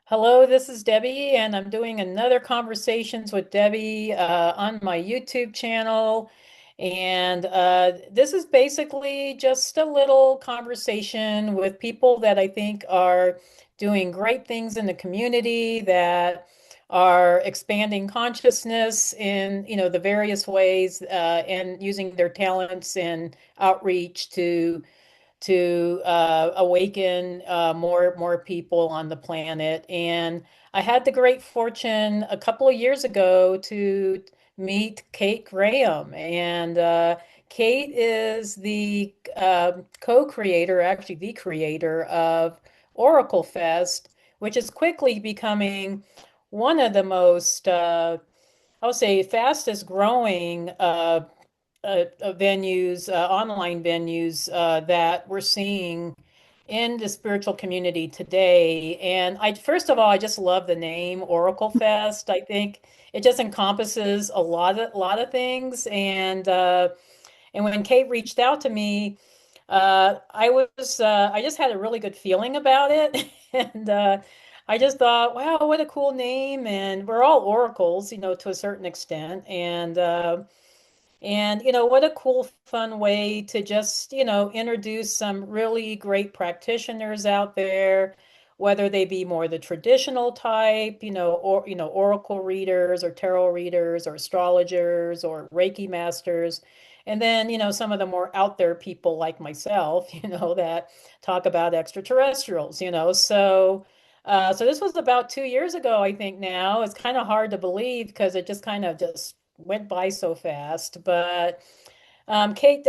Hello, this is Debbie, and I'm doing another Conversations with Debbie on my YouTube channel. And this is basically just a little conversation with people that I think are doing great things in the community, that are expanding consciousness in, the various ways and using their talents and outreach to awaken more people on the planet. And I had the great fortune a couple of years ago to meet Kate Graham. And Kate is the co-creator, actually the creator of OracleFest, which is quickly becoming one of the most I would say fastest growing venues, online venues that we're seeing in the spiritual community today. And first of all, I just love the name Oracle Fest. I think it just encompasses a lot of things. And when Kate reached out to me, I just had a really good feeling about it, and I just thought, wow, what a cool name! And we're all oracles, to a certain extent, and what a cool, fun way to just, introduce some really great practitioners out there, whether they be more the traditional type, or oracle readers or tarot readers or astrologers or Reiki masters. And then, some of the more out there people like myself, that talk about extraterrestrials, so this was about 2 years ago, I think now. It's kind of hard to believe because it just kind of just went by so fast. But Kate,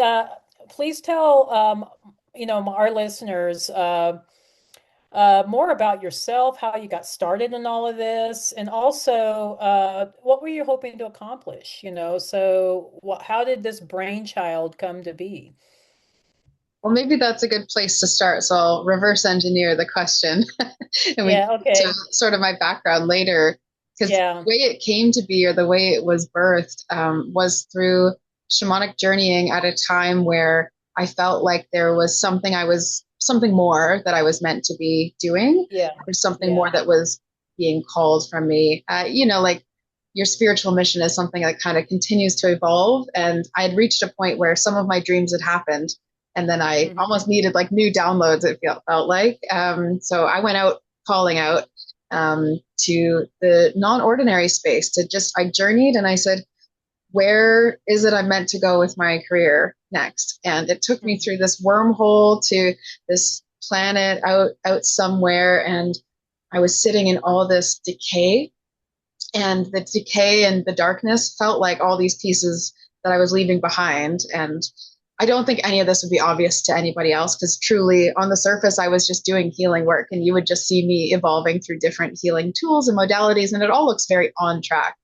please tell our listeners more about yourself, how you got started in all of this, and also what were you hoping to accomplish? So how did this brainchild come to be? Well, maybe that's a good place to start. So I'll reverse engineer the question and we can Yeah, get to okay. sort of my background later. Because the Yeah. way it came to be or the way it was birthed was through shamanic journeying at a time where I felt like there was something more that I was meant to be doing, Yeah. or something Yeah. more that was being called from me. Like your spiritual mission is something that kind of continues to evolve. And I had reached a point where some of my dreams had happened and then I Hmm. almost needed like new downloads. It felt like so I went out calling out to the non-ordinary space to just I journeyed and I said, where is it I'm meant to go with my career next? And it took me through Hmm. this wormhole to this planet out somewhere, and I was sitting in all this decay, and the decay and the darkness felt like all these pieces that I was leaving behind. And I don't think any of this would be obvious to anybody else because truly on the surface, I was just doing healing work and you would just see me evolving through different healing tools and modalities. And it all looks very on track.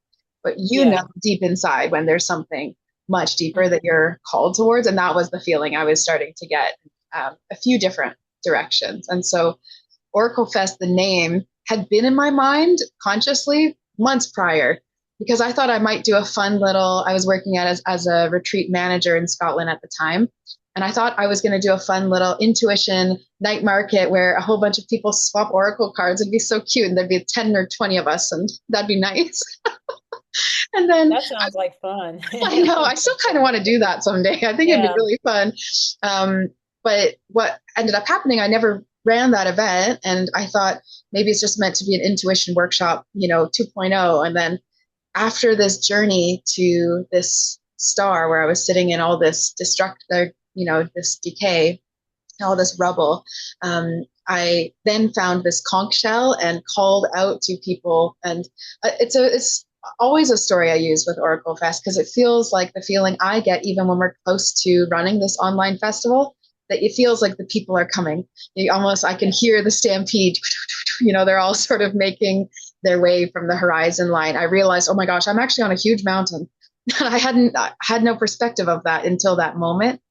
But you know Yeah. deep inside when there's something much deeper that Hmm. you're called towards. And that was the feeling I was starting to get a few different directions. And so Oracle Fest, the name, had been in my mind consciously months prior because I thought I might do a fun little. I was working as a retreat manager in Scotland at the time. And I thought I was going to do a fun little intuition night market where a whole bunch of people swap oracle cards. It'd be so cute. And there'd be 10 or 20 of us, and that'd be nice. And then That sounds like fun. I know I still kind of want to do that someday. I think it'd be Yeah. really fun. Um, but what ended up happening, I never ran that event. And I thought maybe it's just meant to be an intuition workshop, 2.0. And then after this journey to this star where I was sitting in all this this decay, all this rubble, I then found this conch shell and called out to people. And it's always a story I use with Oracle Fest because it feels like the feeling I get even when we're close to running this online festival. That it feels like the people are coming. I can Yeah. hear the stampede. They're all sort of making their way from the horizon line. I realized, oh my gosh, I'm actually on a huge mountain. And I had no perspective of that until that moment.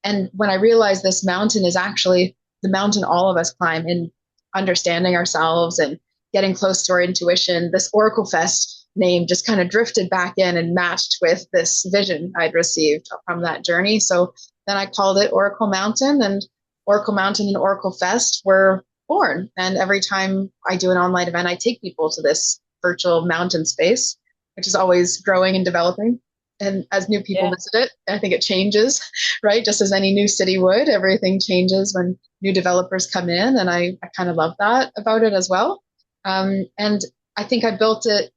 And when I realized this mountain is actually the mountain all of us climb in understanding ourselves and getting close to our intuition, this Oracle Fest name just kind of drifted back in and matched with this vision I'd received from that journey. So then I called it Oracle Mountain, and Oracle Mountain and Oracle Fest were born. And every time I do an online event, I take people to this virtual mountain space, which is always growing and developing. And as new people Yeah. visit it, I think it changes, right? Just as any new city would, everything changes when new developers come in. And I kind of love that about it as well. And I think I built it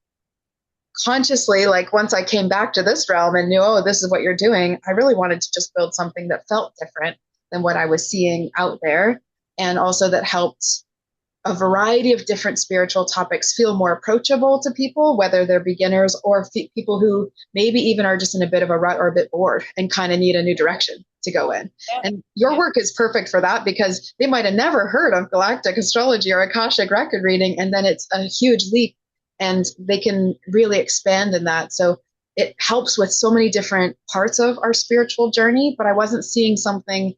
consciously, like once I came back to this realm and knew, oh, this is what you're doing, I really wanted to just build something that felt different than what I was seeing out there. And also that helped a variety of different spiritual topics feel more approachable to people, whether they're beginners or people who maybe even are just in a bit of a rut or a bit bored and kind of need a new direction to go in. Yeah. And your Yeah. work is perfect for that because they might have never heard of galactic astrology or Akashic record reading, and then it's a huge leap and they can really expand in that. So it helps with so many different parts of our spiritual journey, but I wasn't seeing something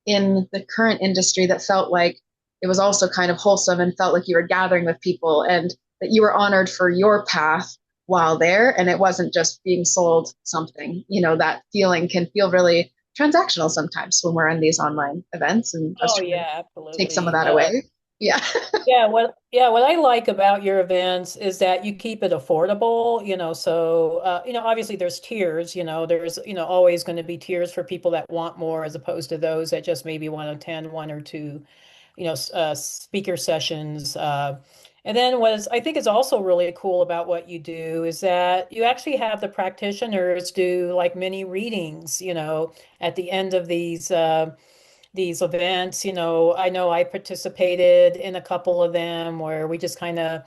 in the current industry that felt like it was also kind of wholesome and felt like you were gathering with people and that you were honored for your path while there. And it wasn't just being sold something. You know, that feeling can feel really transactional sometimes when we're in these online events. And I was Oh trying to yeah, take some of absolutely. that away. Yeah. What I like about your events is that you keep it affordable, so obviously there's tiers, there's always going to be tiers for people that want more as opposed to those that just maybe want to attend one or two, speaker sessions. And then what I think is also really cool about what you do is that you actually have the practitioners do like mini readings, at the end of these events. I know I participated in a couple of them where we just kind of,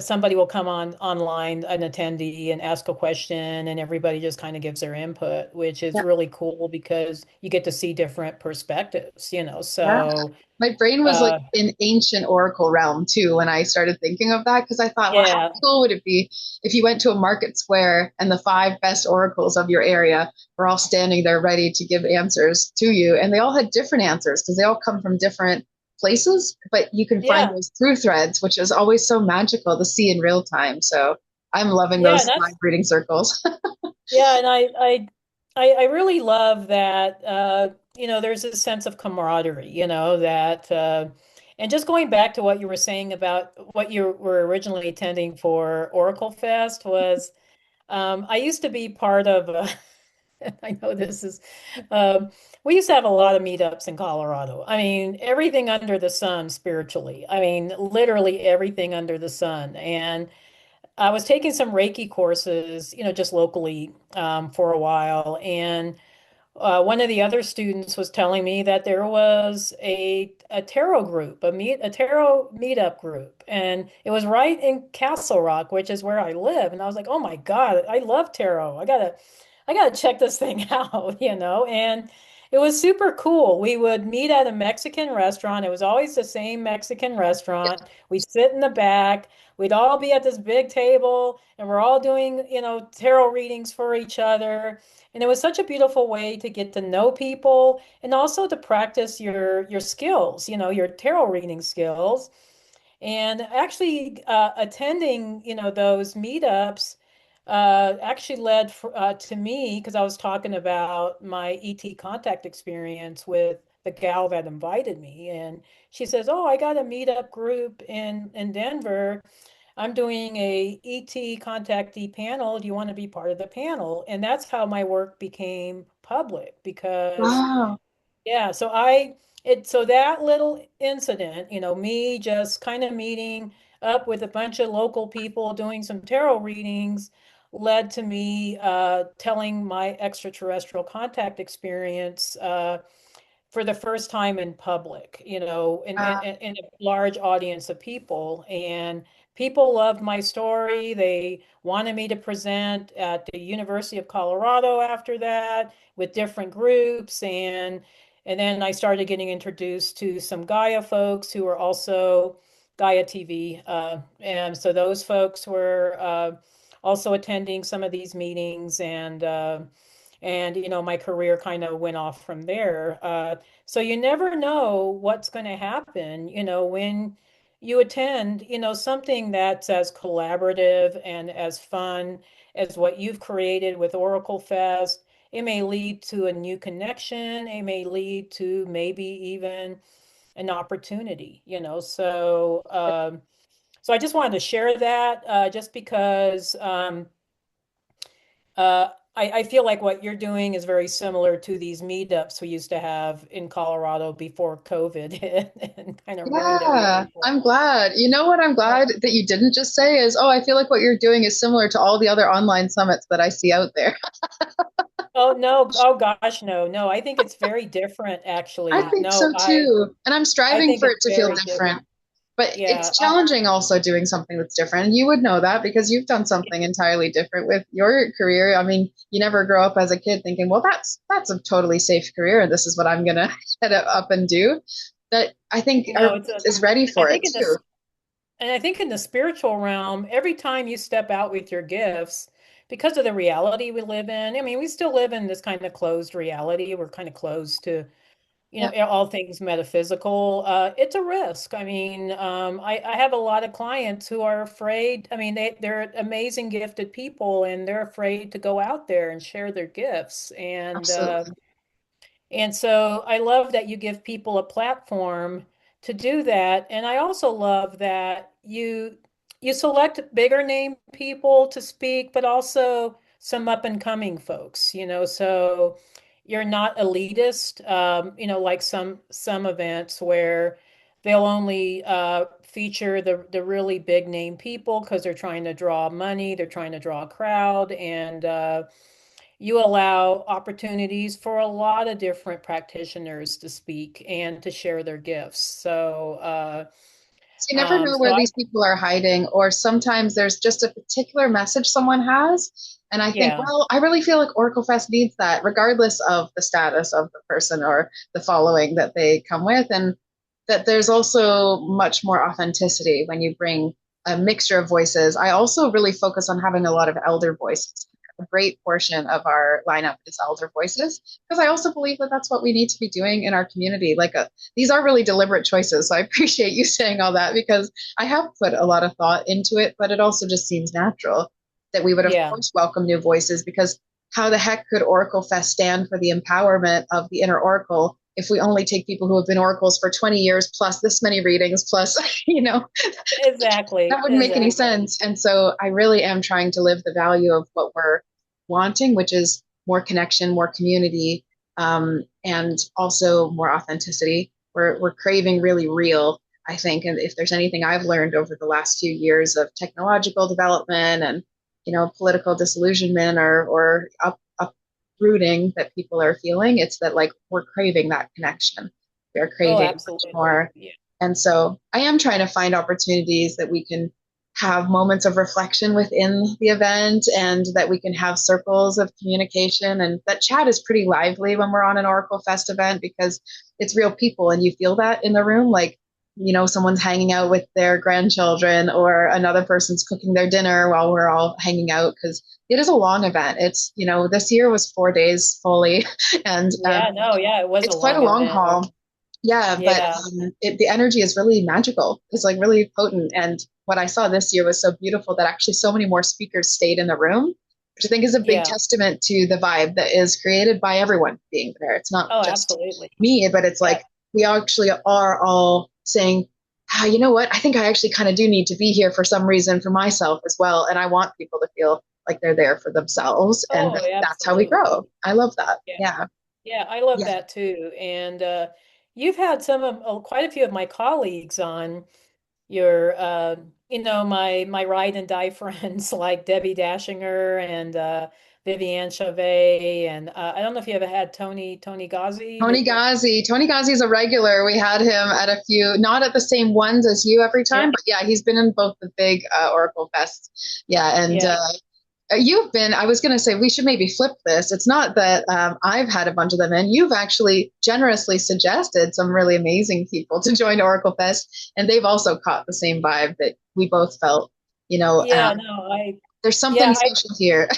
somebody will come on online, an attendee, and ask a question, and everybody just kind of gives their input, which is Yeah. really cool because you get to see different perspectives. Yeah. So, My brain was like uh, in ancient oracle realm too when I started thinking of that because I thought, well, how yeah, cool would it be if you went to a market square and the five best oracles of your area were all standing there ready to give answers to you, and they all had different answers because they all come from different places, but you can find yeah, those through threads, which is always so magical to see in real time. So I'm loving yeah, and those live that's reading circles. yeah, and I really love that there's a sense of camaraderie, that and just going back to what you were saying about what you were originally attending for Oracle Fest was I used to be part of I know this is we used to have a lot of meetups in Colorado. I mean, everything under the sun spiritually. I mean, literally everything under the sun. And I was taking some Reiki courses, just locally for a while, and one of the other students was telling me that there was a tarot group, a tarot meetup group, and it was right in Castle Rock, which is where I live. And I was like, oh my God, I love tarot. I gotta check this thing out, and it was super cool. We would meet at a Mexican restaurant. It was always the same Mexican restaurant. We'd sit in the back. We'd all be at this big table, and we're all doing, tarot readings for each other. And it was such a beautiful way to get to know people and also to practice your skills, your tarot reading skills. And actually, attending, those meetups actually led to me because I was talking about my ET contact experience with the gal that invited me, and she says, "Oh, I got a meetup group in Denver. I'm doing a ET contactee panel. Do you want to be part of the panel?" And that's how my work became public because Wow. yeah, so that little incident, me just kind of meeting up with a bunch of local people doing some tarot readings led to me telling my extraterrestrial contact experience for the first time in public, in a large audience of people. And people loved my story. They wanted me to present at the University of Colorado after that with different groups. And then I started getting introduced to some Gaia folks who were also Gaia TV. And so those folks were also attending some of these meetings and my career kind of went off from there. So you never know what's going to happen, when you attend, something that's as collaborative and as fun as what you've created with Oracle Fest. It may lead to a new connection. It may lead to maybe even an opportunity, So, so I just wanted to share that, just because I feel like what you're doing is very similar to these meetups we used to have in Colorado before COVID hit and kind of ruined Yeah, everything for I'm us. glad. You know what I'm Yeah. glad that you didn't just say is, oh, I feel like what you're doing is similar to all the other online summits that I see out there. Oh no, oh gosh, no, no. I think it's very different, I actually. think No, so too. And I'm I striving think for it's it to feel very different. different. But Yeah, it's challenging also doing something that's different. And you would know that because you've done something entirely different with your career. I mean, you never grow up as a kid thinking, well, that's a totally safe career and this is what I'm gonna head up and do. That I think no, everyone it's a. is ready I for it think in too. this, and I think in the spiritual realm, every time you step out with your gifts, because of the reality we live in. I mean, we still live in this kind of closed reality. We're kind of closed to Yeah, all things metaphysical. It's a risk. I mean, I have a lot of clients who are afraid. I mean, they're amazing, gifted people, and they're afraid to go out there and share their gifts. absolutely. And so I love that you give people a platform to do that. And I also love that you select bigger name people to speak, but also some up and coming folks, so you're not elitist, like some events where they'll only feature the really big name people because they're trying to draw money, they're trying to draw a crowd, and you allow opportunities for a lot of different practitioners to speak and to share their gifts. So you never know So where these people are hiding, or sometimes there's just a particular message someone has. And I think, yeah, well, I really feel like Oracle Fest needs that, regardless of the status of the person or the following that they come with. And that there's also much more authenticity when you bring a mixture of voices. I also really focus on having a lot of elder voices. A great portion of our lineup is elder voices because I also believe that that's what we need to be doing in our community. These are really deliberate choices. So I appreciate you saying all that because I have put a lot of thought into it, but it also just seems natural that we would, of yeah, course, welcome new voices because how the heck could Oracle Fest stand for the empowerment of the inner Oracle if we only take people who have been oracles for 20 years plus this many readings plus that exactly, wouldn't make any exactly. sense. And so I really am trying to live the value of what we're wanting, which is more connection, more community, and also more authenticity. We're craving really real, I think. And if there's anything I've learned over the last few years of technological development and political disillusionment or uprooting that people are feeling, it's that like we're craving that connection. We're Oh, craving much absolutely. more. Yeah, And so I am trying to find opportunities that we can have moments of reflection within the event and that we can have circles of communication. And that chat is pretty lively when we're on an Oracle Fest event because it's real people and you feel that in the room. Like, someone's hanging out with their grandchildren or another person's cooking their dinner while we're all hanging out because it is a long event. This year was 4 days fully, and yeah, no, yeah, it was a it's quite a long long event. haul. Yeah, but Yeah, the energy is really magical. It's like really potent. And what I saw this year was so beautiful that actually so many more speakers stayed in the room, which I think is a big yeah. testament to the vibe that is created by everyone being there. It's not Oh, just absolutely. me, but it's Yeah. like we actually are all saying, you know what? I think I actually kind of do need to be here for some reason for myself as well. And I want people to feel like they're there for themselves. And Oh, that's how we absolutely. grow. I love that. Yeah. Yeah. Yeah, I love Yeah. that too. And you've had quite a few of my colleagues on your, my ride and die friends like Debbie Dashinger and Viviane Chavez, and I don't know if you ever had Tony Ghazi. Tony Ghazi is a regular. We had him at a few, not at the same ones as you every Yeah, time, but yeah, he's been in both the big Oracle Fests. Yeah, and yeah, you've been, I was going to say, we should maybe flip this. It's not that I've had a bunch of them in. You've actually generously suggested some really amazing people to join Oracle Fest, and they've also caught the same vibe that we both felt. You know, yeah. um, No, there's something yeah, special here.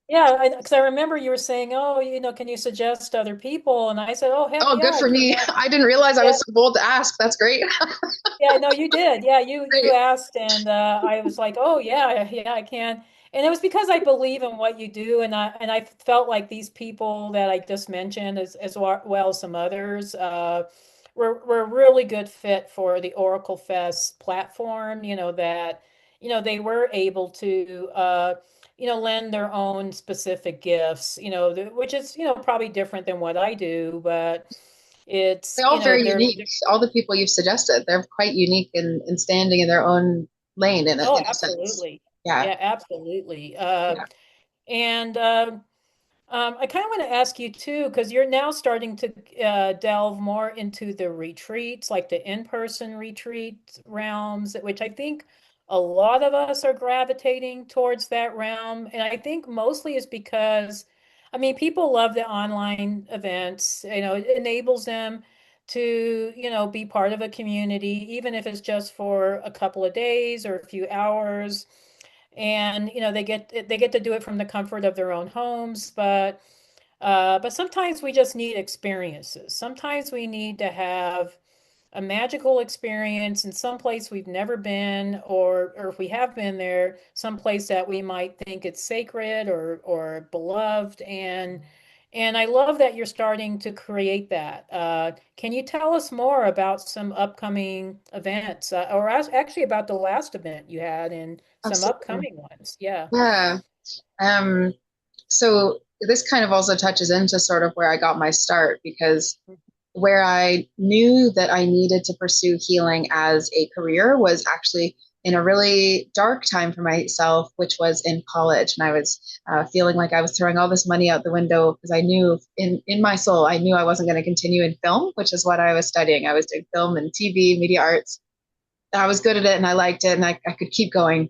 yeah, because I remember you were saying, oh, can you suggest other people? And I said, oh, heck Oh, yeah, good I for can. me. I didn't realize I Yeah, was so bold to ask. That's great. yeah, no, you did. Yeah, you Great. asked, and I was like, oh yeah, yeah, I can. And it was because I believe in what you do, and I felt like these people that I just mentioned, as well as some others, we're a really good fit for the Oracle Fest platform, that, they were able to, lend their own specific gifts, which is, probably different than what I do, but it's, They're all very they're, unique. All the people you've suggested, they're quite unique in standing in their own lane oh, in a sense. absolutely. Yeah. Yeah, absolutely. Yeah. And I kind of want to ask you too, because you're now starting to delve more into the retreats, like the in-person retreat realms, which I think a lot of us are gravitating towards that realm. And I think mostly is because, I mean, people love the online events. It enables them to, be part of a community, even if it's just for a couple of days or a few hours, and they get to do it from the comfort of their own homes, but sometimes we just need experiences. Sometimes we need to have a magical experience in some place we've never been, or if we have been there, some place that we might think it's sacred or beloved. And I love that you're starting to create that. Can you tell us more about some upcoming events, or actually about the last event you had and some Absolutely. upcoming ones? Yeah. Yeah. Um, so this kind of also touches into sort of where I got my start because where I knew that I needed to pursue healing as a career was actually in a really dark time for myself, which was in college. And I was feeling like I was throwing all this money out the window because I knew in my soul, I knew I wasn't going to continue in film, which is what I was studying. I was doing film and TV, media arts. I was good at it and I liked it and I could keep going.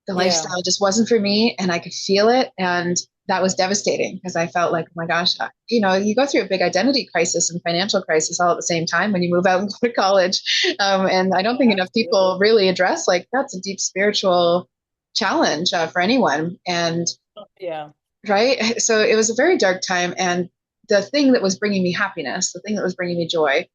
The Yeah. lifestyle just wasn't for me and I could feel it. And that was devastating because I felt like, oh my gosh, you go through a big identity crisis and financial crisis all at the same time when you move out and go to college. And I don't Oh, think enough absolutely. people really address like that's a deep spiritual challenge for anyone. And Yeah. right. So it was a very dark time. And the thing that was bringing me happiness, the thing that was bringing me joy,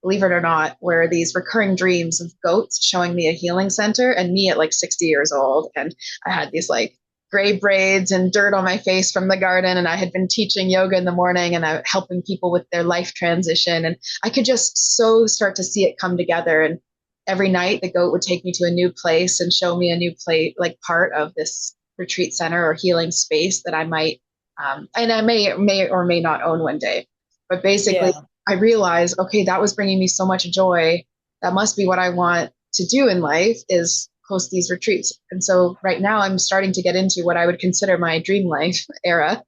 believe it or not, were these recurring dreams of goats showing me a healing center and me at like 60 years old. And I had these like gray braids and dirt on my face from the garden. And I had been teaching yoga in the morning and I helping people with their life transition. And I could just so start to see it come together. And every night the goat would take me to a new place and show me a new place, like part of this retreat center or healing space that I might, and I may or may not own one day. But basically, Yeah. I realized, okay, that was bringing me so much joy. That must be what I want to do in life is host these retreats. And so right now I'm starting to get into what I would consider my dream life era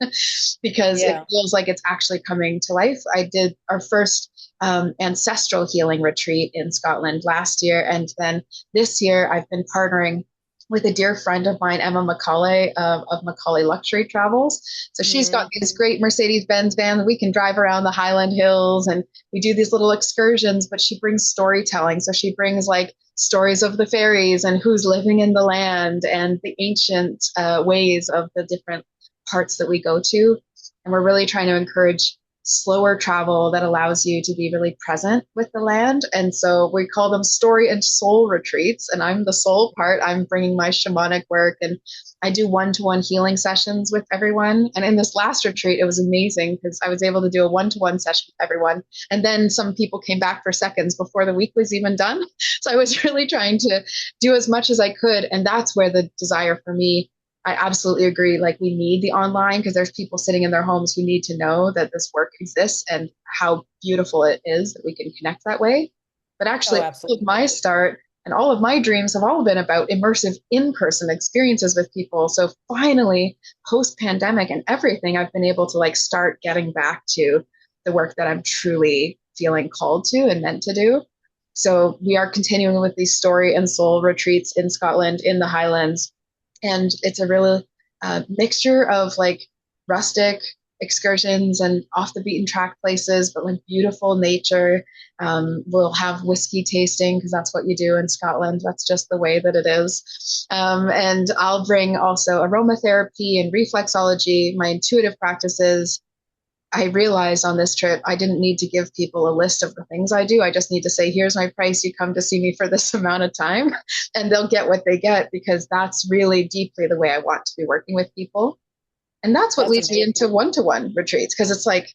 because it Yeah. feels like it's actually coming to life. I did our first ancestral healing retreat in Scotland last year. And then this year I've been partnering with a dear friend of mine, Emma Macaulay of Macaulay Luxury Travels. So she's got Mm. this great Mercedes Benz van that we can drive around the Highland Hills and we do these little excursions, but she brings storytelling. So she brings like stories of the fairies and who's living in the land and the ancient ways of the different parts that we go to. And we're really trying to encourage slower travel that allows you to be really present with the land. And so we call them story and soul retreats. And I'm the soul part. I'm bringing my shamanic work and I do one-to-one healing sessions with everyone. And in this last retreat, it was amazing because I was able to do a one-to-one session with everyone. And then some people came back for seconds before the week was even done. So I was really trying to do as much as I could. And that's where the desire for me, I absolutely agree. Like we need the online because there's people sitting in their homes who need to know that this work exists and how beautiful it is that we can connect that way. But Oh, actually, all of my absolutely. start and all of my dreams have all been about immersive in-person experiences with people. So finally, post-pandemic and everything, I've been able to like start getting back to the work that I'm truly feeling called to and meant to do. So we are continuing with these story and soul retreats in Scotland, in the Highlands, and it's a real mixture of like rustic excursions and off the beaten track places, but like beautiful nature. We'll have whiskey tasting because that's what you do in Scotland. That's just the way that it is. And I'll bring also aromatherapy and reflexology, my intuitive practices. I realized on this trip, I didn't need to give people a list of the things I do. I just need to say, here's my price. You come to see me for this amount of time, and they'll get what they get because that's really deeply the way I want to be working with people. And that's what That's leads me amazing. into one to one retreats because it's like,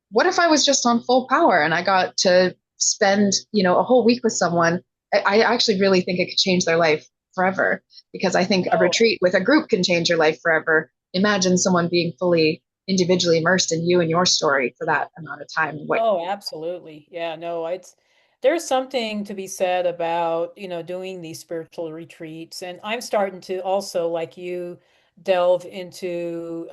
what if I was just on full power and I got to spend, a whole week with someone, I actually really think it could change their life forever, because I think a Oh, retreat with a group can change your life forever. Imagine someone being fully individually immersed in you and your story for that amount of time. What oh, absolutely. Yeah, no, it's there's something to be said about, doing these spiritual retreats. And I'm starting to also, like you, delve into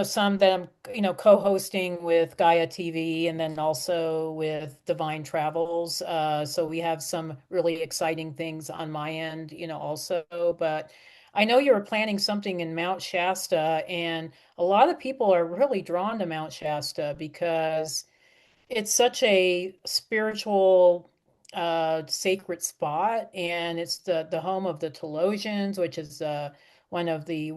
some that I'm, co-hosting with Gaia TV and then also with Divine Travels. So we have some really exciting things on my end, also. But I know you were planning something in Mount Shasta, and a lot of people are really drawn to Mount Shasta because it's such a spiritual, sacred spot, and it's the home of the Telosians, which is one of the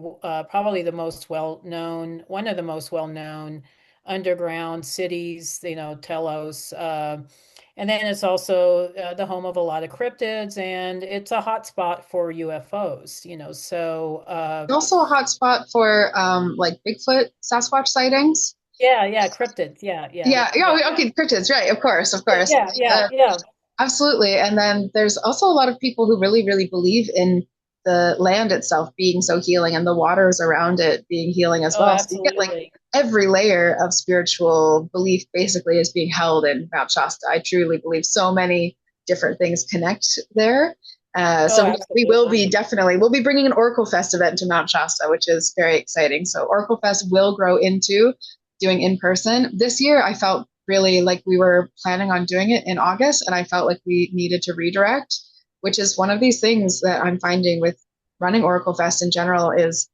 probably the most well known, one of the most well known underground cities. Telos. And then it's also the home of a lot of cryptids, and it's a hot spot for UFOs. So also a hot spot for like Bigfoot, Sasquatch sightings. yeah, yeah, cryptids, yeah, yeah, Yeah, yeah, yeah, okay, cryptids, right? Of course, of yeah, course. yeah, yeah, yeah. Absolutely. And then there's also a lot of people who really, really believe in the land itself being so healing and the waters around it being healing as Oh, well. So you get like absolutely. every layer of spiritual belief basically is being held in Mount Shasta. I truly believe so many different things connect there. Oh, So we will be absolutely. definitely, we'll be bringing an OracleFest event to Mount Shasta, which is very exciting. So OracleFest will grow into doing in person. This year, I felt really like we were planning on doing it in August, and I felt like we needed to redirect, which is one of these things that I'm finding with running Oracle Fest in general is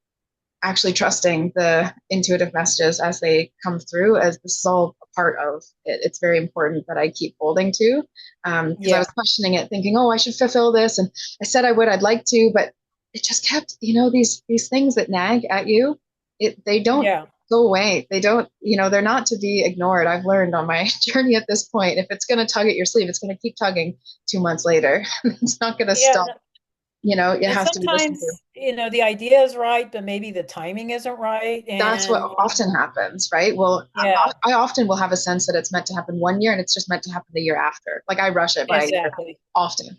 actually trusting the intuitive messages as they come through, as this is all a part of it. It's very important that I keep holding to, because I Yeah, was questioning it, thinking, oh, I should fulfill this. And I said I would, I'd like to, but it just kept, these things that nag at you, they don't yeah. go away. They don't, they're not to be ignored. I've learned on my journey at this point, if it's going to tug at your sleeve, it's going to keep tugging 2 months later. It's not going to Yeah, stop. It and has to be listened to. sometimes, the idea is right, but maybe the timing isn't right. That's what And often happens, right? Well, yeah, I often will have a sense that it's meant to happen one year and it's just meant to happen the year after. Like I rush it by a year exactly. often.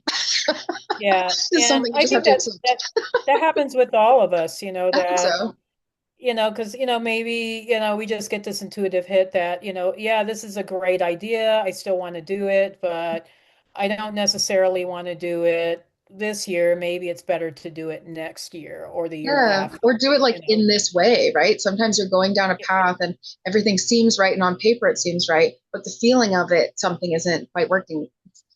Yeah. It's And something you I just have think to that accept. that happens with all of us, I think that, so. because, maybe, we just get this intuitive hit that, yeah, this is a great idea. I still want to do it, but I don't necessarily want to do it this year. Maybe it's better to do it next year or the year Yeah. after, Or do it like you know. in this way, right? Sometimes you're going down a path and everything seems right and on paper it seems right, but the feeling of it, something isn't quite working.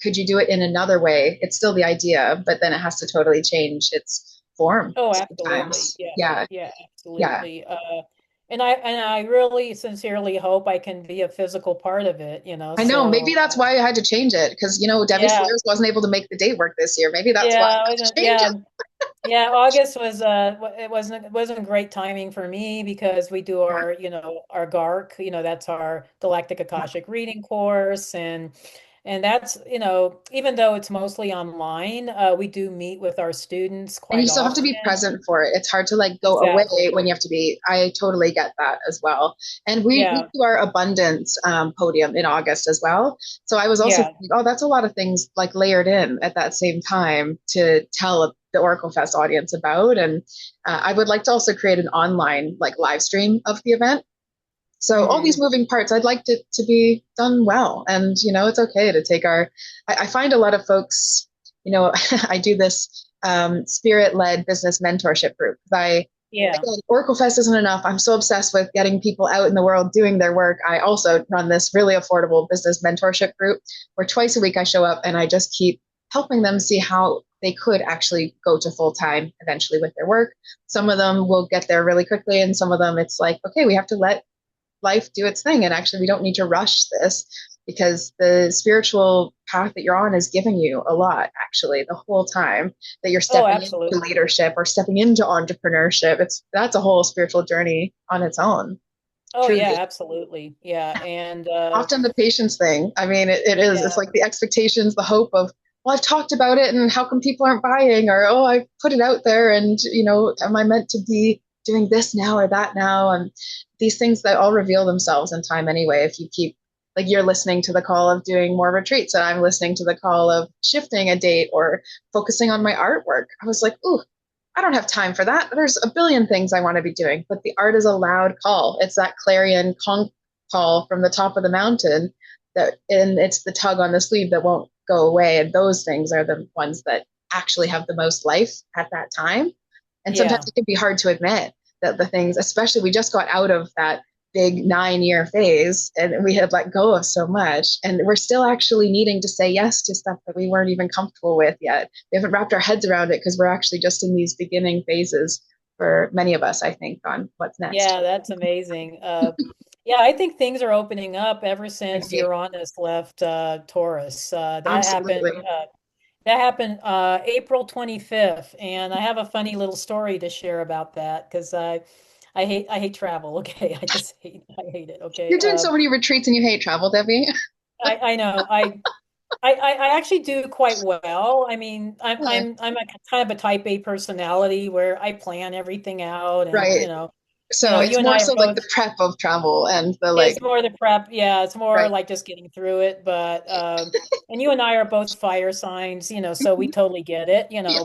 Could you do it in another way? It's still the idea, but then it has to totally change its form Oh, absolutely. sometimes. Yeah. Yeah. Yeah, Yeah. absolutely. And I really sincerely hope I can be a physical part of it, I know. Maybe so that's why I had to change it because, Debbie yeah. Solaris wasn't able to make the date work this year. Maybe that's why I Yeah, had to change yeah. it. Yeah, August was it wasn't great timing for me because we do Yeah. our GARC, that's our Galactic Akashic Reading course, and that's, even though it's mostly online, we do meet with our students And you quite still have to often. be present for it. It's hard to like go away Exactly. when you have to be. I totally get that as well. And we Yeah. do our abundance podium in August as well. So I was also Yeah. thinking, oh, that's a lot of things like layered in at that same time to tell the Oracle Fest audience about. And I would like to also create an online like live stream of the event. So all these Hmm. moving parts, I'd like it to be done well. And, it's okay to take I find a lot of folks, I do this spirit-led business mentorship group. Yeah. Again, Oracle Fest isn't enough. I'm so obsessed with getting people out in the world doing their work. I also run this really affordable business mentorship group where twice a week I show up and I just keep helping them see how they could actually go to full time eventually with their work. Some of them will get there really quickly, and some of them it's like, okay, we have to let life do its thing. And actually, we don't need to rush this because the spiritual path that you're on is giving you a lot, actually, the whole time that you're Oh, stepping into absolutely. leadership or stepping into entrepreneurship. That's a whole spiritual journey on its own, Oh, yeah, truly. absolutely. Yeah. And Often the patience thing. I mean, it is. It's yeah. like the expectations, the hope of, well, I've talked about it and how come people aren't buying? Or, oh, I put it out there and, am I meant to be doing this now or that now? And these things that all reveal themselves in time anyway, if you keep like you're listening to the call of doing more retreats and I'm listening to the call of shifting a date or focusing on my artwork. I was like, ooh, I don't have time for that. There's a billion things I want to be doing, but the art is a loud call. It's that clarion call from the top of the mountain and it's the tug on the sleeve that won't go away. And those things are the ones that actually have the most life at that time. And sometimes Yeah. it can be hard to admit that the things, especially we just got out of that big 9 year phase and we had let go of so much. And we're still actually needing to say yes to stuff that we weren't even comfortable with yet. We haven't wrapped our heads around it because we're actually just in these beginning phases for many of us, I think, on what's next. Yeah, that's amazing. Yeah, I think things are opening up ever I since agree. Uranus left Taurus. Absolutely. That happened April 25th, and I have a funny little story to share about that because I hate travel. Okay, I hate it. You're Okay, doing so many retreats and you hate travel, Debbie. I know I actually do quite well. I mean, I'm a kind of a type A personality where I plan everything out, and Right. you So know, it's you and more I are so like both. the prep of travel and the like, It's more the prep. Yeah, it's more right. like just getting through it. But and you and I are both fire signs, so we totally get it, Yeah.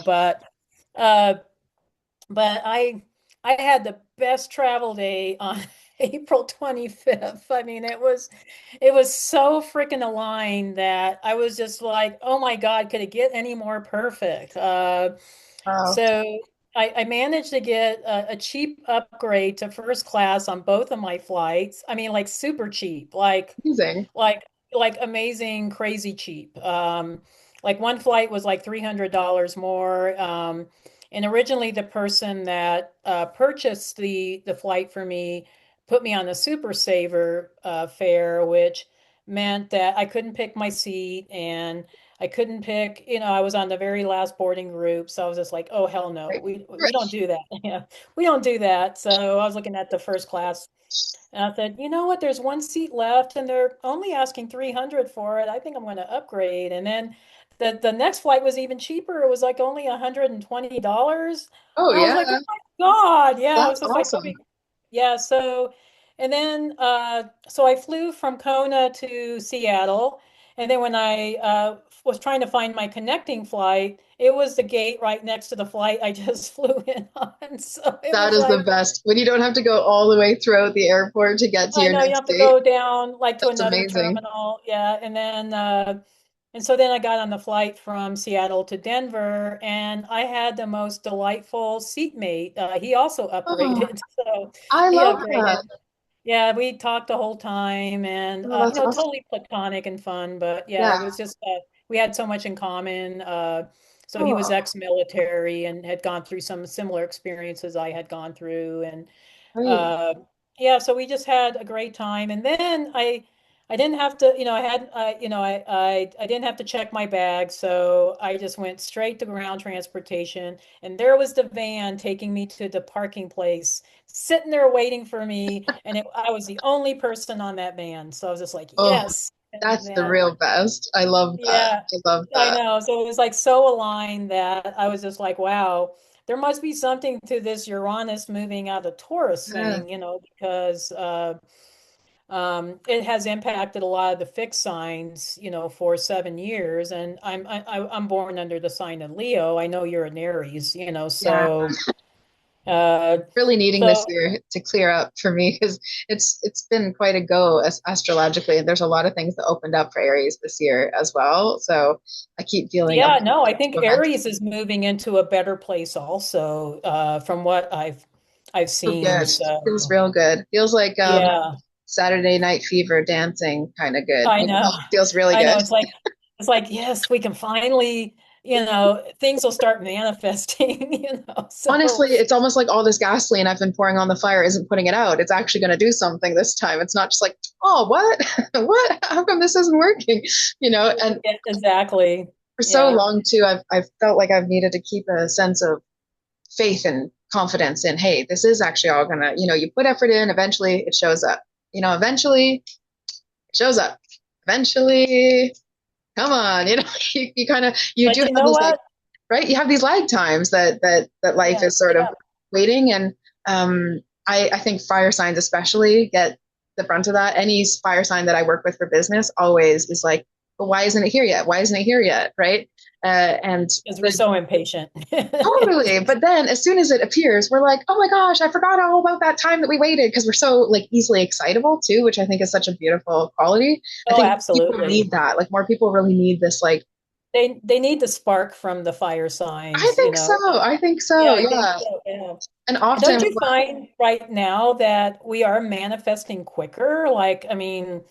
uh, but I had the best travel day on April 25th. I mean, it was so freaking aligned that I was just like, oh my God, could it get any more perfect? Wow. So I managed to get a cheap upgrade to first class on both of my flights. I mean, like super cheap, Amazing. like like amazing, crazy cheap. Like one flight was like $300 more. And originally the person that purchased the flight for me put me on the super saver fare, which meant that I couldn't pick my seat and I couldn't pick, I was on the very last boarding group, so I was just like, oh hell no, Right. we don't Right. do that. Yeah, we don't do that. So I was looking at the first class and I said, you know what? There's one seat left, and they're only asking 300 for it. I think I'm going to upgrade. And then the next flight was even cheaper. It was like only $120. Oh, And I was yeah. like, oh my God. Yeah, I was That's just like, awesome. okay. Yeah, and then so I flew from Kona to Seattle. And then when I was trying to find my connecting flight, it was the gate right next to the flight I just flew in on. So it That was is the like, best. When you don't have to go all the way throughout the airport to get to I your know you next have to date. go down like to That's another amazing. terminal. Yeah. And so then I got on the flight from Seattle to Denver and I had the most delightful seatmate. He also Oh, upgraded. So I he love upgraded. that. Yeah, we talked the whole time and Oh, that's awesome. totally platonic and fun, but yeah, Yeah. it was just we had so much in common. So he was Oh, ex-military and had gone through some similar experiences I had gone through and great. uh yeah, so we just had a great time. And then I didn't have to, I didn't have to check my bag, so I just went straight to ground transportation and there was the van taking me to the parking place sitting there waiting for me, and I was the only person on that van. So I was just like, Oh, yes. And that's the then, real best. I love that. yeah, I love I that. know. So it was like so aligned that I was just like, wow, there must be something to this Uranus moving out of Taurus Yeah. thing, because it has impacted a lot of the fixed signs, for 7 years. And I'm born under the sign of Leo. I know you're an Aries, Yeah. uh, Really needing this so year to clear up for me because it's been quite a go as astrologically, and there's a lot of things that opened up for Aries this year as well. So I keep feeling a Yeah, bit no, I think momentum. Aries is moving into a better place also, from what I've Feels seen. good. Feels So real good. Feels like yeah, Saturday Night Fever dancing kind of good. I know. Feels really I know. good. It's like, yes, we can finally, things will start manifesting, So Honestly, it's almost like all this gasoline I've been pouring on the fire isn't putting it out. It's actually going to do something this time. It's not just like, oh, what? What? How come this isn't working? And yeah, exactly. for so Yeah. long too, I've felt like I've needed to keep a sense of faith and confidence in, hey, this is actually all gonna, you put effort in, eventually it shows up. Eventually it shows up. Eventually, come on, you kind of you do But you have know these like what? right, you have these lag times that life Yeah, is sort of yeah. waiting, and I think fire signs especially get the brunt of that. Any fire sign that I work with for business always is like, but why isn't it here yet? Why isn't it here yet? Right. And Because we're the so impatient. Totally. But then as soon as it appears, we're like, oh my gosh, I forgot all about that time that we waited because we're so like easily excitable too, which I think is such a beautiful quality. I Oh, think people need absolutely. that. Like more people really need this, like, They need the spark from the fire I signs, think so. I think so. Yeah, I think Yeah. so. Yeah. And And don't often you find right now that we are manifesting quicker? Like, I mean,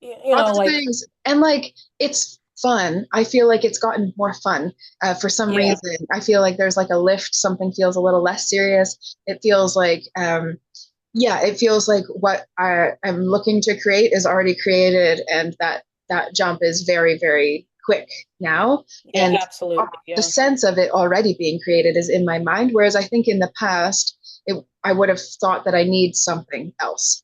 lots of like, things. And like it's fun. I feel like it's gotten more fun for some yeah. reason. I feel like there's like a lift. Something feels a little less serious. It feels like yeah, it feels like what I'm looking to create is already created, and that jump is very, very quick now. Yeah, And absolutely. the Yeah. sense of it already being created is in my mind, whereas I think in the past, I would have thought that I need something else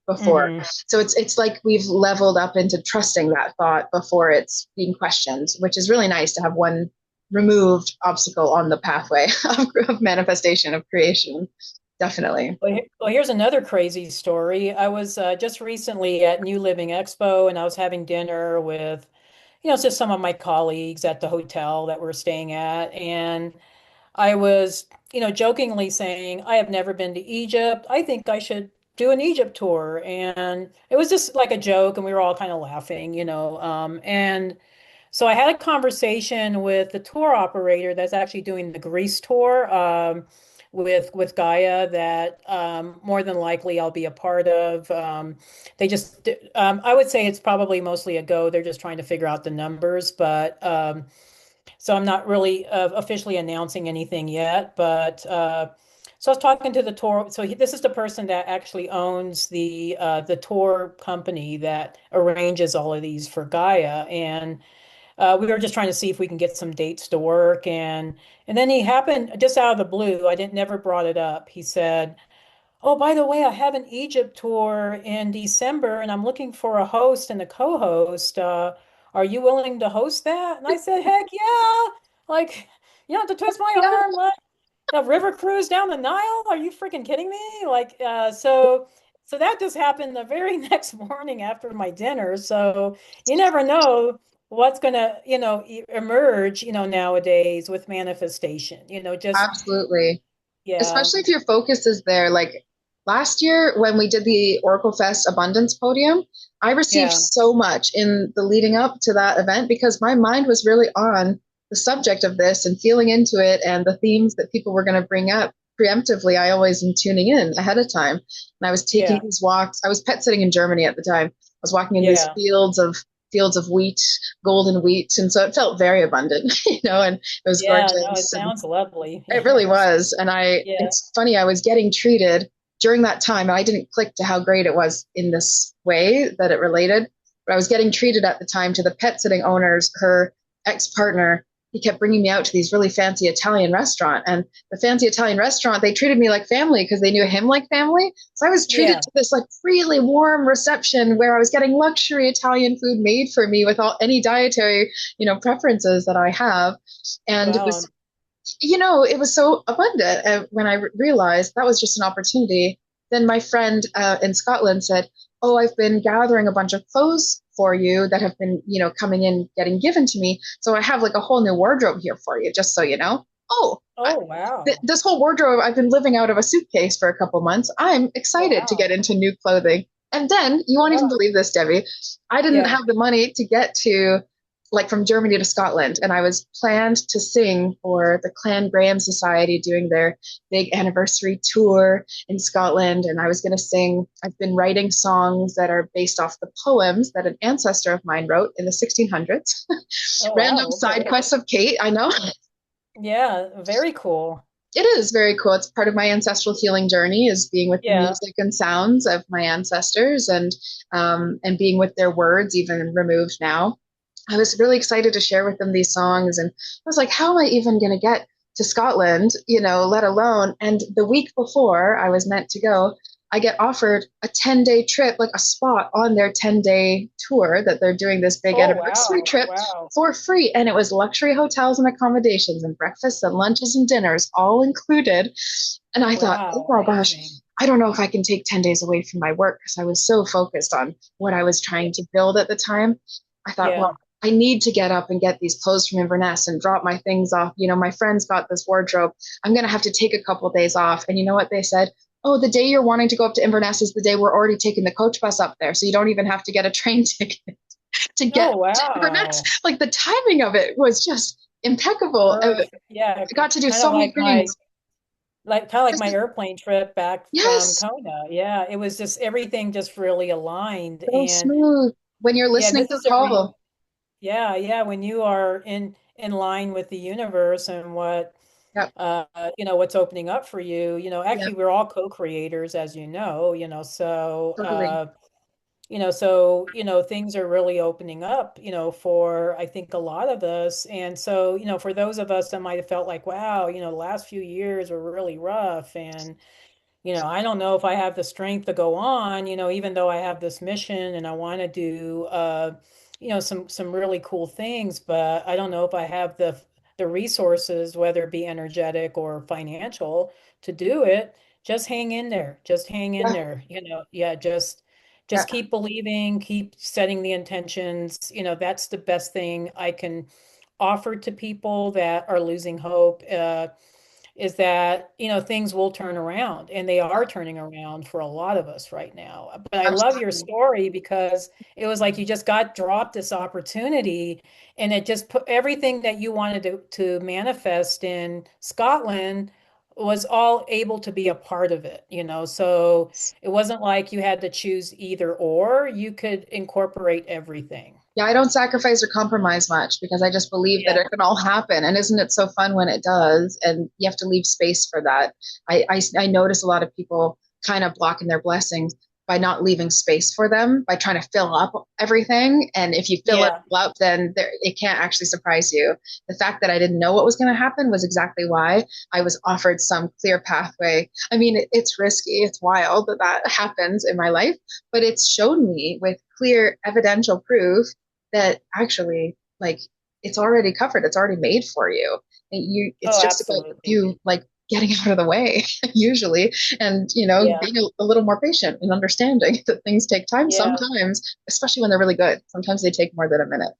before. Hmm. So it's like we've leveled up into trusting that thought before it's being questioned, which is really nice to have one removed obstacle on the pathway of manifestation of creation. Definitely. Well, here's another crazy story. I was just recently at New Living Expo and I was having dinner with, just some of my colleagues at the hotel that we're staying at. And I was, jokingly saying, I have never been to Egypt. I think I should do an Egypt tour. And it was just like a joke, and we were all kind of laughing. And so I had a conversation with the tour operator that's actually doing the Greece tour with Gaia that more than likely I'll be a part of. They just, I would say it's probably mostly a go. They're just trying to figure out the numbers, but so I'm not really officially announcing anything yet, but so I was talking to the tour. So this is the person that actually owns the tour company that arranges all of these for Gaia, and we were just trying to see if we can get some dates to work, and then he happened just out of the blue. I didn't never brought it up. He said, "Oh, by the way, I have an Egypt tour in December, and I'm looking for a host and a co-host. Are you willing to host that?" And I said, "Heck yeah! Like, you don't have to twist my Yeah, arm. Like, a river cruise down the Nile? Are you freaking kidding me?" Like, so that just happened the very next morning after my dinner. So you never know what's gonna, emerge, nowadays with manifestation. Just absolutely. yeah, Especially if your focus is there. Like last year when we did the OracleFest Abundance Podium, I received yeah, so much in the leading up to that event because my mind was really on the subject of this and feeling into it and the themes that people were going to bring up preemptively. I always am tuning in ahead of time. And I was taking yeah, these walks. I was pet sitting in Germany at the time. I was walking in these yeah. fields of wheat, golden wheat. And so it felt very abundant, and it was Yeah, no, it gorgeous. And sounds lovely. it really Yes. was. And Yeah. it's funny, I was getting treated during that time, and I didn't click to how great it was in this way that it related. But I was getting treated at the time to the pet sitting owners, her ex partner. He kept bringing me out to these really fancy Italian restaurant. And the fancy Italian restaurant, they treated me like family because they knew him like family. So I was treated Yeah. to this like really warm reception where I was getting luxury Italian food made for me with all any dietary, preferences that I have. And it Wow. was it was so abundant. And when I realized that was just an opportunity, then my friend in Scotland said, "Oh, I've been gathering a bunch of clothes for you that have been, coming in, getting given to me. So I have like a whole new wardrobe here for you, just so you know." Oh, Oh, wow. this whole wardrobe, I've been living out of a suitcase for a couple months. I'm excited to get Wow. into new clothing. And then you won't even Wow. believe this, Debbie. I didn't Yeah. have the money to get to like from Germany to Scotland. And I was planned to sing for the Clan Graham Society doing their big anniversary tour in Scotland. And I was going to sing, I've been writing songs that are based off the poems that an ancestor of mine wrote in the 1600s. Oh, Random wow. side Okay. quests of Kate, I know. Yeah. Very cool. It is very cool. It's part of my ancestral healing journey is being with the Yeah. music and sounds of my ancestors and being with their words, even removed now. I was really excited to share with them these songs, and I was like, how am I even going to get to Scotland, let alone? And the week before I was meant to go, I get offered a 10-day trip, like a spot on their 10-day tour that they're doing this big Oh, anniversary wow. trip Wow. for free. And it was luxury hotels and accommodations and breakfasts and lunches and dinners all included. And I thought, oh Wow. my gosh, Amazing. I don't know if I can take 10 days away from my work because I was so focused on what I was Yeah. trying to build at the time. I thought, well, Yeah. I need to get up and get these clothes from Inverness and drop my things off. You know, my friends got this wardrobe. I'm going to have to take a couple of days off. And you know what they said? Oh, the day you're wanting to go up to Inverness is the day we're already taking the coach bus up there. So you don't even have to get a train ticket to get Oh, to Inverness. wow. Like the timing of it was just impeccable. I Perfect. Yeah. got to do Kind of so many like my things. my Just, airplane trip back from yes, Kona. Yeah, it was just everything just really aligned. so And smooth. When you're yeah, listening this to is the call, yeah, yeah, when you are in line with the universe and what yeah, what's opening up for you, yeah, actually we're all co-creators, as so totally. things are really opening up, for I think a lot of us. And so, for those of us that might have felt like, wow, the last few years were really rough, and I don't know if I have the strength to go on, even though I have this mission and I want to do, some really cool things, but I don't know if I have the resources, whether it be energetic or financial, to do it. Just hang in there. Just hang in Yeah, there. Yeah, yeah. just keep believing, keep setting the intentions. That's the best thing I can offer to people that are losing hope. Is that, things will turn around, and they are turning around for a lot of us right now. But I love your Absolutely. story because it was like you just got dropped this opportunity, and it just put everything that you wanted to manifest in Scotland was all able to be a part of it, so it wasn't like you had to choose either or, you could incorporate everything. Yeah, I don't sacrifice or compromise much because I just believe that Yeah. it can all happen. And isn't it so fun when it does? And you have to leave space for that. I notice a lot of people kind of blocking their blessings by not leaving space for them, by trying to fill up everything. And if you fill it Yeah. all up, then it can't actually surprise you. The fact that I didn't know what was going to happen was exactly why I was offered some clear pathway. I mean, it's risky, it's wild that that happens in my life, but it's shown me with clear evidential proof that actually, like, it's already covered, it's already made for you. It's Oh, just about absolutely. you, like, getting out of the way usually, and Yeah. being a little more patient and understanding that things take time Yeah. sometimes, especially when they're really good. Sometimes they take more than a minute.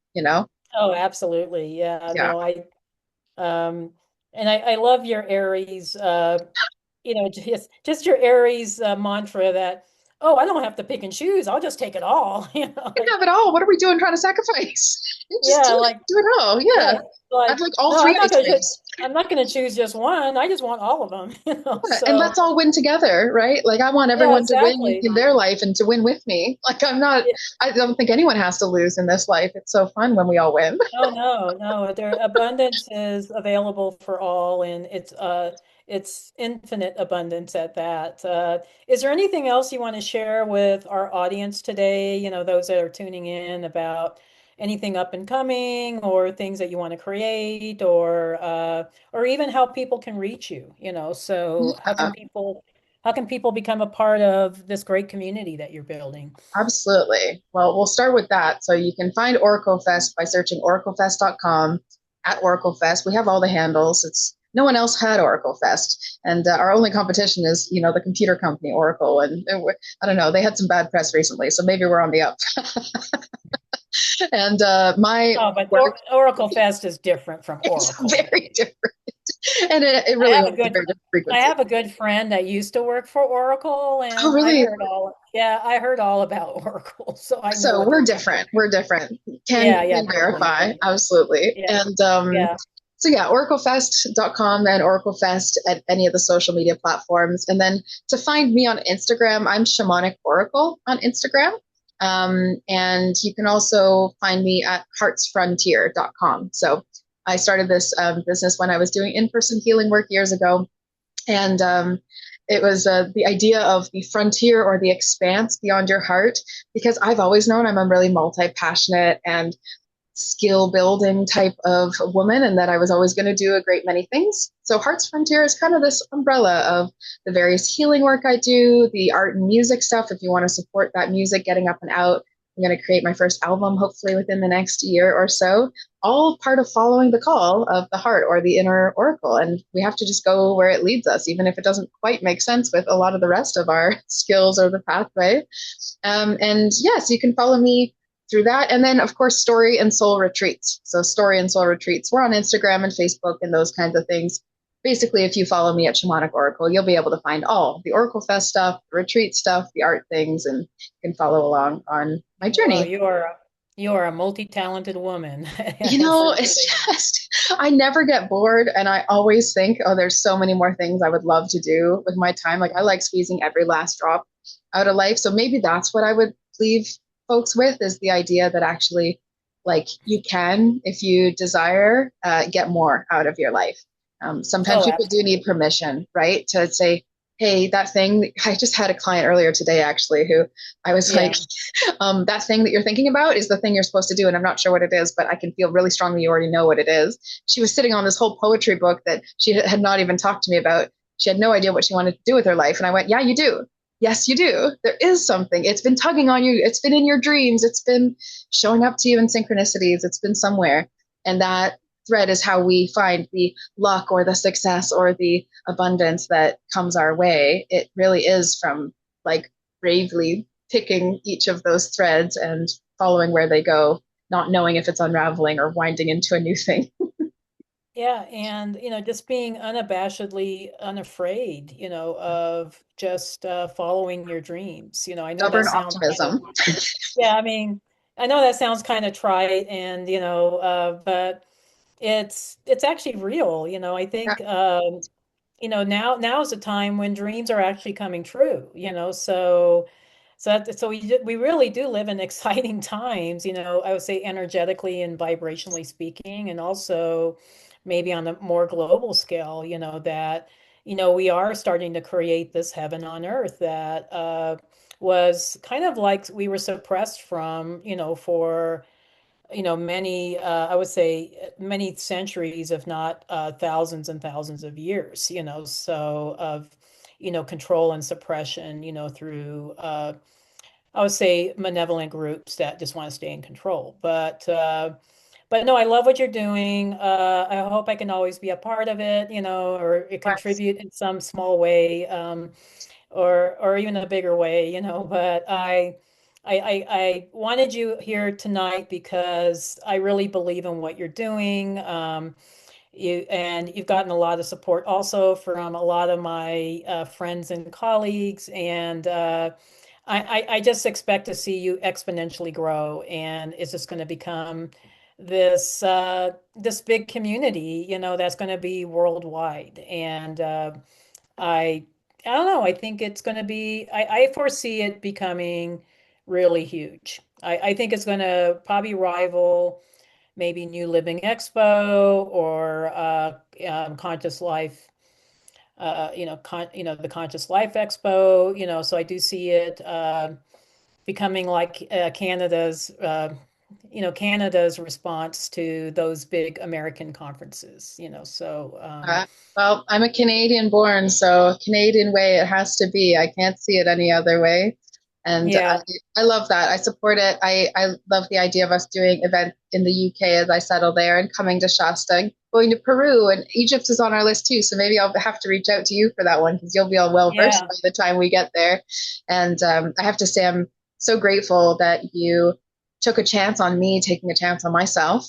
Oh, absolutely. Yeah, Yeah. no, um and I love your Aries, just your Aries mantra that, oh, I don't have to pick and choose. I'll just take it all. You can have it all. What are we doing trying to sacrifice? You just Yeah, like, do it all. Yeah. yeah, I'd like, like all no, three items. I'm not gonna choose just one. I just want all of them, Yeah, and so let's all win together, right? Like I want yeah, everyone to win exactly. in their life and to win with me. Like I don't think anyone has to lose in this life. It's so fun when we all win. Oh, no, no. Their abundance is available for all, and it's infinite abundance at that. Is there anything else you want to share with our audience today, those that are tuning in, about anything up and coming, or things that you want to create, or even how people can reach you, so Yeah, how can people become a part of this great community that you're building? absolutely. Well, we'll start with that. So you can find OracleFest by searching oraclefest.com at OracleFest. We have all the handles. It's no one else had OracleFest, and our only competition is the computer company Oracle. And I don't know, they had some bad press recently, so maybe we're on the up. And my Oh, but work Oracle Fest is different from is Oracle. very different, and it I really have a holds a good very different I frequency. have a good friend that used to work for Oracle, Oh, and really? I heard all about Oracle, so I know So what we're they're like. different. We're different. Yeah, Can yeah, totally. verify, absolutely. Yeah, And yeah. so yeah, oraclefest.com and oraclefest at any of the social media platforms. And then to find me on Instagram, I'm Shamanic Oracle on Instagram. And you can also find me at heartsfrontier.com. So I started this business when I was doing in-person healing work years ago, and it was the idea of the frontier or the expanse beyond your heart, because I've always known I'm a really multi passionate and skill building type of woman, and that I was always going to do a great many things. So, Heart's Frontier is kind of this umbrella of the various healing work I do, the art and music stuff, if you want to support that music, getting up and out. I'm going to create my first album, hopefully within the next year or so, all part of following the call of the heart or the inner oracle. And we have to just go where it leads us, even if it doesn't quite make sense with a lot of the rest of our skills or the pathway. And yes, you can follow me through that. And then, of course, Story and Soul Retreats. So, Story and Soul Retreats, we're on Instagram and Facebook and those kinds of things. Basically, if you follow me at Shamanic Oracle, you'll be able to find all the OracleFest stuff, the retreat stuff, the art things, and you can follow along on my Wow, journey. you are a multi-talented woman, You for know, one it's thing. just, I never get bored. And I always think, oh, there's so many more things I would love to do with my time. Like, I like squeezing every last drop out of life. So maybe that's what I would leave folks with is the idea that actually, like, you can, if you desire, get more out of your life. Sometimes Oh, people do need absolutely. permission, right? To say, hey, that thing, I just had a client earlier today, actually, who I was like, Yeah. that thing that you're thinking about is the thing you're supposed to do. And I'm not sure what it is, but I can feel really strongly you already know what it is. She was sitting on this whole poetry book that she had not even talked to me about. She had no idea what she wanted to do with her life. And I went, yeah, you do. Yes, you do. There is something. It's been tugging on you. It's been in your dreams. It's been showing up to you in synchronicities. It's been somewhere. And that thread is how we find the luck or the success or the abundance that comes our way. It really is from like bravely picking each of those threads and following where they go, not knowing if it's unraveling or winding into a new thing. Yeah, and just being unabashedly unafraid, of just following your dreams. I know that Stubborn sounds kind of, optimism. yeah, I mean, I know that sounds kind of trite and, but it's actually real. I Yeah, think now is a time when dreams are actually coming true, so we really do live in exciting times, I would say energetically and vibrationally speaking, and also maybe on a more global scale, that we are starting to create this heaven on earth that was kind of like we were suppressed from, for many, I would say many centuries, if not thousands and thousands of years, so of, control and suppression, through, I would say malevolent groups that just want to stay in control. But no, I love what you're doing. I hope I can always be a part of it, or contribute in some small way. Or even a bigger way, but I wanted you here tonight because I really believe in what you're doing. You've gotten a lot of support also from a lot of my friends and colleagues, and I just expect to see you exponentially grow, and it's just going to become this big community, that's going to be worldwide, and I I don't know. I think it's going to be, I foresee it becoming really huge. I think it's going to probably rival maybe New Living Expo or Conscious Life, the Conscious Life Expo, so I do see it becoming like Canada's response to those big American conferences, so Uh, well, I'm a Canadian born, so Canadian way it has to be. I can't see it any other way. And yeah, I love that. I support it. I love the idea of us doing events in the UK as I settle there and coming to Shasta, going to Peru, and Egypt is on our list too. So maybe I'll have to reach out to you for that one because you'll be all well versed yeah. by the time we get there. And I have to say, I'm so grateful that you took a chance on me taking a chance on myself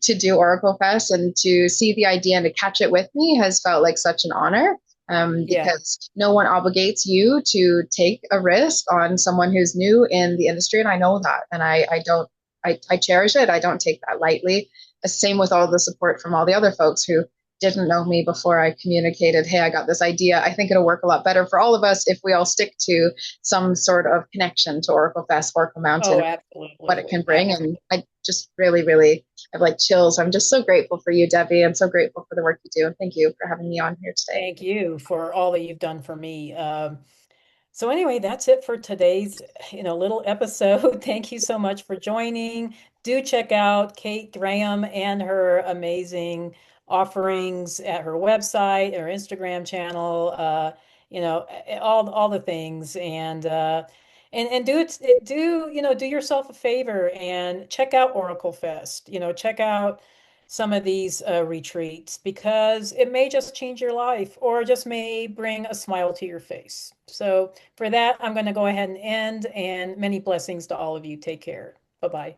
to do Oracle Fest and to see the idea and to catch it with me has felt like such an honor. Yeah. Because no one obligates you to take a risk on someone who's new in the industry. And I know that. And I don't, I cherish it. I don't take that lightly. Same with all the support from all the other folks who didn't know me before I communicated, hey, I got this idea. I think it'll work a lot better for all of us if we all stick to some sort of connection to Oracle Fest, Oracle Mountain, Oh, what absolutely. it can bring. And Absolutely. I just really, really have like chills. I'm just so grateful for you, Debbie. I'm so grateful for the work you do. And thank you for having me on here today. Thank you for all that you've done for me. So anyway, that's it for today's, little episode. Thank you so much for joining. Do check out Kate Graham and her amazing offerings at her website, her Instagram channel, all the things. And And do yourself a favor and check out Oracle Fest. Check out some of these retreats because it may just change your life or just may bring a smile to your face. So for that, I'm going to go ahead and end, and many blessings to all of you. Take care. Bye-bye.